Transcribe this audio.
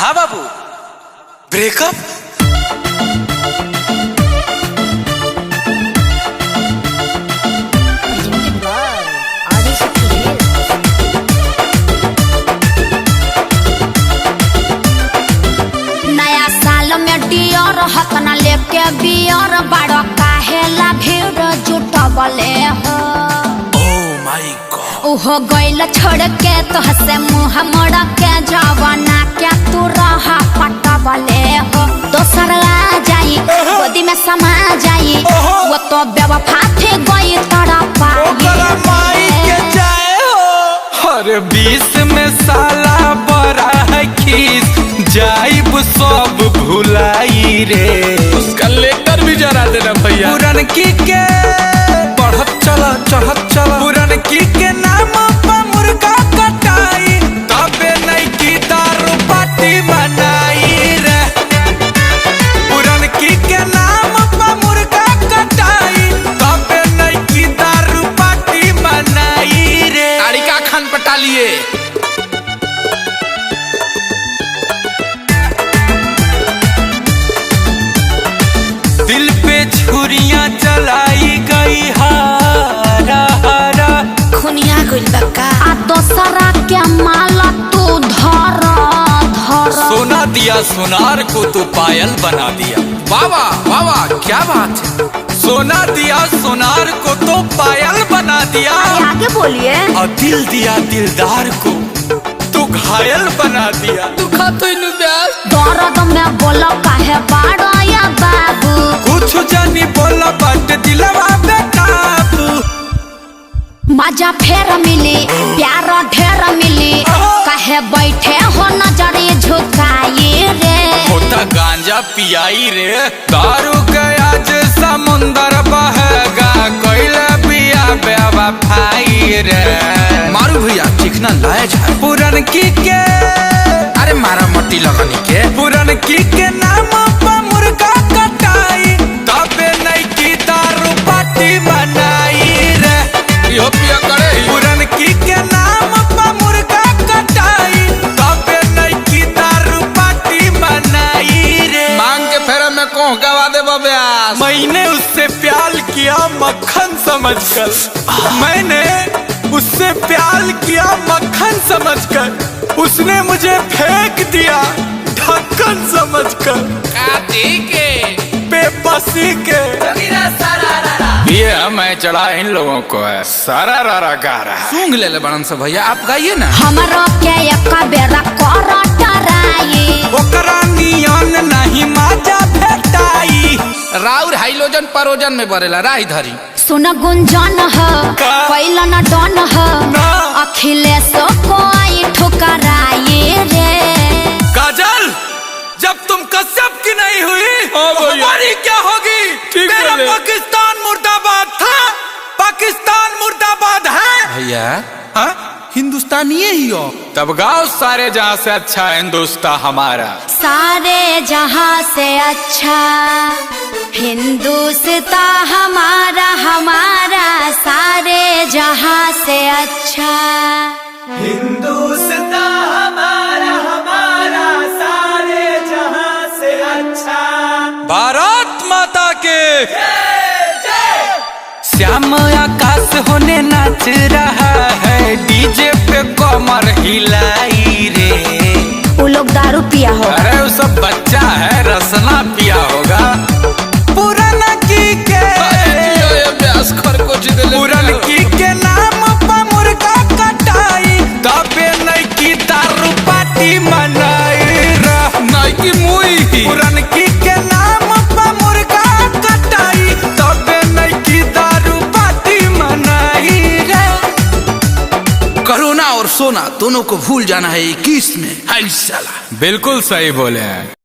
का बाबू ब्रेकअप? नया साल में डियर हतना लेके बियर बड़ काहेला भीड़ जुटबले हो। माय गॉड, उहो गइल छोड़ के तो हसे मुँह मोड़ के जवाना क्या तू रहा पटबले हो। दोसर आ जाई गोदी में समा जाई वो तो बेवफा थे गई तड़पा अरे 20 में साला बड़ा है खीस जाइब सब भुलाई रे। उसका लेकर भी जरा देना भैया। पुरन की के बढ़त चला चढ़त चला, पुरन की के नाम पर मुर्गा कटाई तबे नहीं की दारू पार्टी बनाई रे। पुरन की के नाम पर मुर्गा कटाई तबे नहीं की दारू पार्टी बनाई रे। तारिका खान पटा लिए। दिल पे छुरियां चलाई गई हारा हारा खुनिया गइल बका आ दोसरा के माल तू धर धर। सोना दिया सोनार को तो पायल बना दिया। वावा वावा क्या बात है। सोना दिया सोनार को तो पायल बना दिया। आगे बोलिए। और दिल दिया दिलदार को तो घायल बना दिया। तू खातो इनु ब्यास दर्द में बोलो काहे बाड़ो या बाबू। कुछ जानी बोला बट दिलवा बेकाबू। मजा फेर मिली प्यार ढेर मिली काहे बैठे हो नजरे झुकाई रे। होता गांजा पियाई रे। दारू के आज समुंदर बहेगा कोयला पिया बेवफाई रे। मारू भैया चिकना लायक है। पुरन की के अरे मारा मट्टी लगनी के। पुरन की के नाम पर मुर्गा कटाई तबे नहीं की दारू पार्टी बनाई रे। यो पिया करे पुरन की के नाम पर मुर्गा कटाई तबे नहीं की दारू पार्टी बनाई रे। मांग के फेरा में कौन गवा दे बब्यास। मैंने उससे प्यार किया मक्खन समझकर, मैंने उससे प्यार किया मक्खन समझकर, उसने मुझे फेंक दिया ढक्कन समझकर। काटी के बेबसी के ये मैं चढ़ा इन लोगों को है। सारा रारा गा रहा है। सूंघ ले ले बड़न से भैया आप गाइए ना। हमरो के एक बेरा कर टराई ओकरा नियन नहीं माजा भेटाई। राउर हाइलोजन परोजन में बरेला राई धरी। सुन गुंजन हो पहिला न डन हो अखिलेश को आई ठुकराई रे। काजल जब तुम कश्यप की नहीं हुई तो हमारी क्या होगी। तेरा पाकिस्तान मुर्दाबाद था, पाकिस्तान मुर्दाबाद है भैया। हाँ हिंदुस्तानी ही हो तब गाओ सारे जहाँ से अच्छा हिंदुस्तान हमारा। सारे जहाँ से अच्छा हिंदुस्तान हमारा हमारा सारे जहाँ से अच्छा हिंदुस्तान हमारा हमारा सारे जहाँ से अच्छा। भारत माता के श्याम आकाश होने नाच रहा है डीजे पे कमर हिलाई रे। वो लोग दारू पिया हो। अरे वो सब बच्चा है रसना पिया होगा। पुराना की के पुरन की के नाम पर मुर्गा कटाई तबे नहीं की दारू पार्टी मनाई रे। नहीं की मुई पुरन की के नाम पर मुर्गा कटाई तबे नहीं की दारू पार्टी मनाई रे। करुणा और सोना दोनों को भूल जाना है 21 में। हाय साला बिल्कुल सही बोले हैं।